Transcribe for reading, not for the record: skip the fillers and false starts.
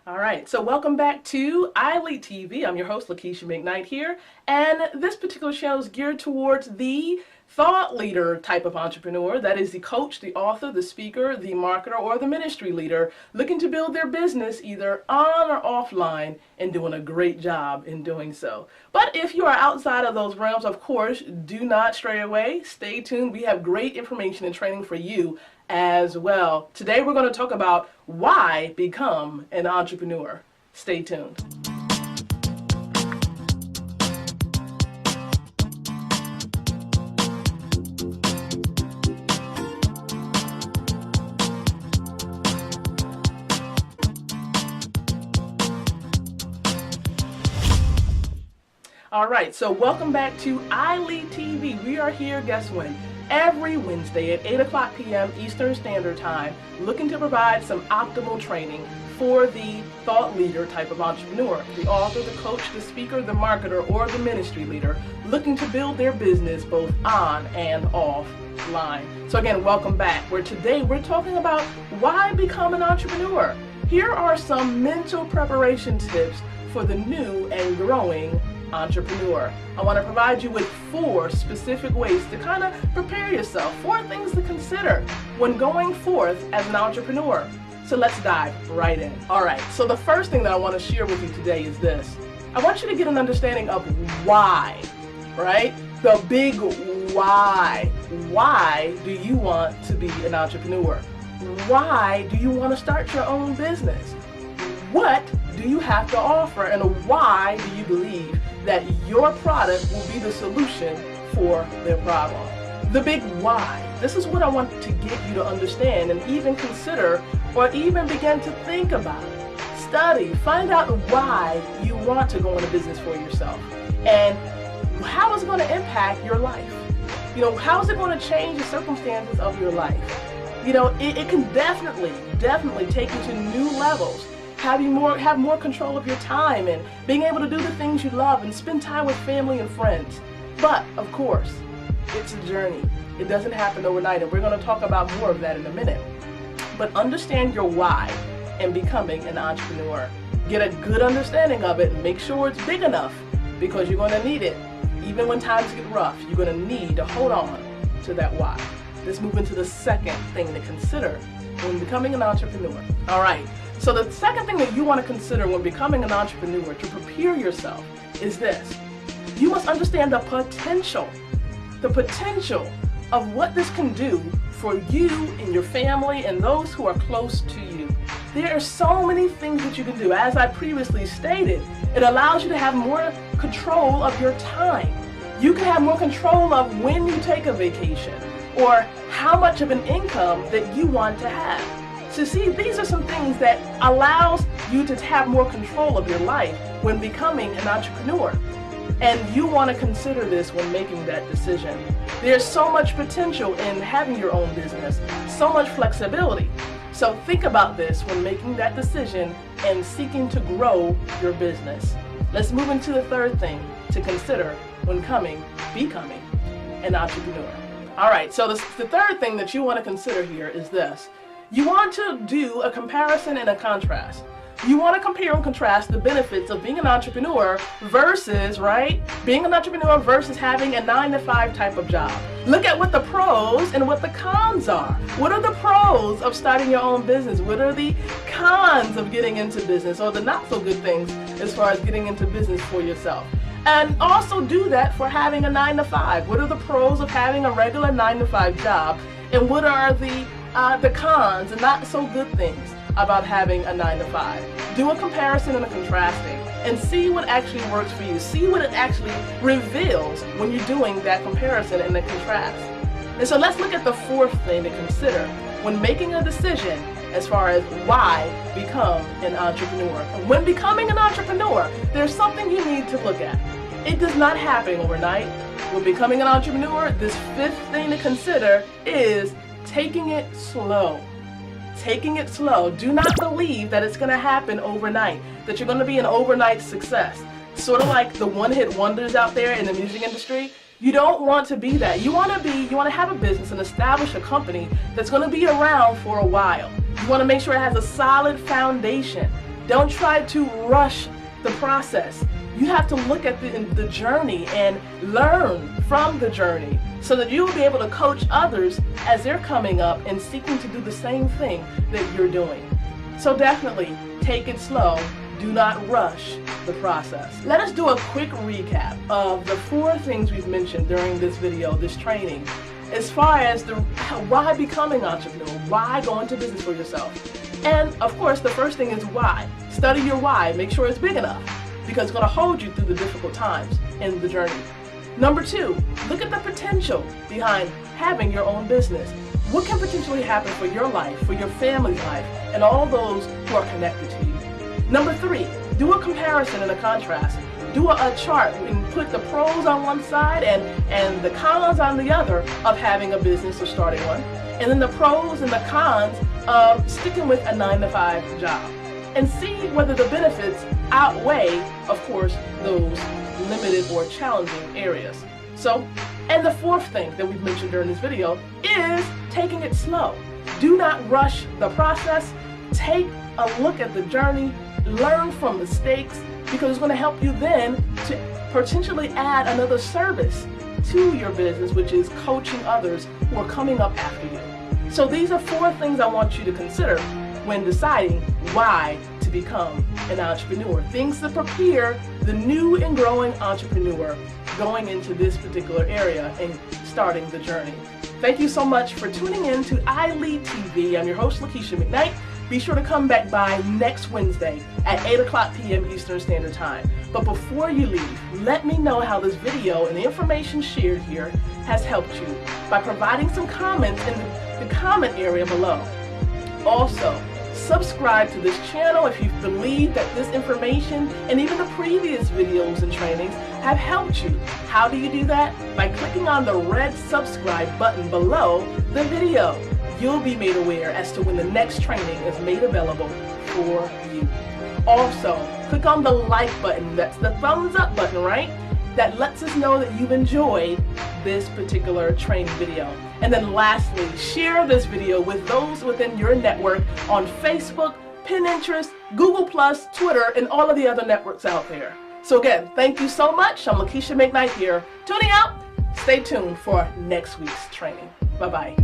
All right, so welcome back to ILEAD TV. I'm your host, Lakeisha McKnight here, and this particular channel is geared towards the thought leader type of entrepreneur. That is the coach, the author, the speaker, the marketer, or the ministry leader looking to build their business either on or offline and doing a great job in doing so. But if you are outside of those realms, of course, do not stray away. Stay tuned. We have great information and training for you as well. Today we're going to talk about why become an entrepreneur. Stay tuned. All right, so welcome back to ILEAD TV. We are here, guess when? Every Wednesday at 8 o'clock p.m. Eastern Standard Time, looking to provide some optimal training for the thought leader type of entrepreneur, the author, the coach, the speaker, the marketer, or the ministry leader, looking to build their business both on and offline. So again, welcome back, where today we're talking about why become an entrepreneur. Here are some mental preparation tips for the new and growing entrepreneur. I want to provide you with 4 specific ways to kind of prepare yourself, 4 things to consider when going forth as an entrepreneur. So let's dive right in. All right, so the first thing that I want to share with you today is this. I want you to get an understanding of why, right? The big why. Why do you want to be an entrepreneur? Why do you want to start your own business? What do you have to offer, and why do you believe that your product will be the solution for their problem? The big why. This is what I want to get you to understand and even consider, or even begin to think about. Study, find out why you want to go into business for yourself, and how is it going to impact your life. You know, how is it going to change the circumstances of your life? You know, it can definitely take you to new levels. Have more control of your time and being able to do the things you love and spend time with family and friends. But of course, it's a journey. It doesn't happen overnight, and we're going to talk about more of that in a minute. But understand your why in becoming an entrepreneur. Get a good understanding of it and make sure it's big enough, because you're going to need it. Even when times get rough, you're going to need to hold on to that why. Let's move into the second thing to consider when becoming an entrepreneur. All right. So the second thing that you want to consider when becoming an entrepreneur to prepare yourself is this. You must understand the potential of what this can do for you and your family and those who are close to you. There are so many things that you can do. As I previously stated, it allows you to have more control of your time. You can have more control of when you take a vacation or how much of an income that you want to have. So see, these are some things that allows you to have more control of your life when becoming an entrepreneur. And you want to consider this when making that decision. There's so much potential in having your own business, so much flexibility. So think about this when making that decision and seeking to grow your business. Let's move into the third thing to consider when becoming an entrepreneur. All right, so the third thing that you want to consider here is this. You want to do a comparison and a contrast. You want to compare and contrast the benefits of being an entrepreneur versus, being an entrepreneur versus having a 9-to-5 type of job. Look at what the pros and what the cons are. What are the pros of starting your own business? What are the cons of getting into business, or the not so good things as far as getting into business for yourself? And also do that for having a 9-to-5. What are the pros of having a regular 9-to-5 job, and what are the cons and not so good things about having a 9-to-5. Do a comparison and a contrasting and see what actually works for you. See what it actually reveals when you're doing that comparison and the contrast. And so let's look at the fourth thing to consider when making a decision as far as why become an entrepreneur. And when becoming an entrepreneur, there's something you need to look at. It does not happen overnight. When becoming an entrepreneur, this fifth thing to consider is taking it slow. Taking it slow. Do not believe that it's going to happen overnight, that you're going to be an overnight success. Sort of like the one-hit wonders out there in the music industry. You don't want to be that. You want to have a business and establish a company that's going to be around for a while. You want to make sure it has a solid foundation. Don't try to rush the process. You have to look at the journey and learn from the journey so that you'll be able to coach others as they're coming up and seeking to do the same thing that you're doing. So definitely take it slow. Do not rush the process. Let us do a quick recap of the 4 things we've mentioned during this video, this training, as far as why becoming an entrepreneur, why go into business for yourself. And of course, the first thing is why. Study your why. Make sure it's big enough, because it's going to hold you through the difficult times in the journey. Number 2, look at the potential behind having your own business. What can potentially happen for your life, for your family's life, and all those who are connected to you? Number 3, do a comparison and a contrast. Do a chart and put the pros on one side and the cons on the other of having a business or starting one. And then the pros and the cons of sticking with a 9-to-5 job. And see whether the benefits outweigh, of course, those limited or challenging areas. So, and the 4th thing that we've mentioned during this video is taking it slow. Do not rush the process. Take a look at the journey, learn from mistakes, because it's going to help you then to potentially add another service to your business, which is coaching others who are coming up after you. So these are 4 things I want you to consider when deciding why to become an entrepreneur. Things to prepare the new and growing entrepreneur going into this particular area and starting the journey. Thank you so much for tuning in to ILEAD TV. I'm your host, Lakeisha McKnight. Be sure to come back by next Wednesday at 8 p.m. Eastern Standard Time. But before you leave, let me know how this video and the information shared here has helped you by providing some comments in the comment area below. Also, subscribe to this channel if you believe that this information and even the previous videos and trainings have helped you. How do you do that? By clicking on the red subscribe button below the video. You'll be made aware as to when the next training is made available for you. Also, click on the like button. That's the thumbs up button, right? That lets us know that you've enjoyed this particular training video. And then lastly, share this video with those within your network on Facebook, Pinterest, Google+, Twitter, and all of the other networks out there. So again, thank you so much. I'm Lakeisha McKnight here, tuning out. Stay tuned for next week's training. Bye-bye.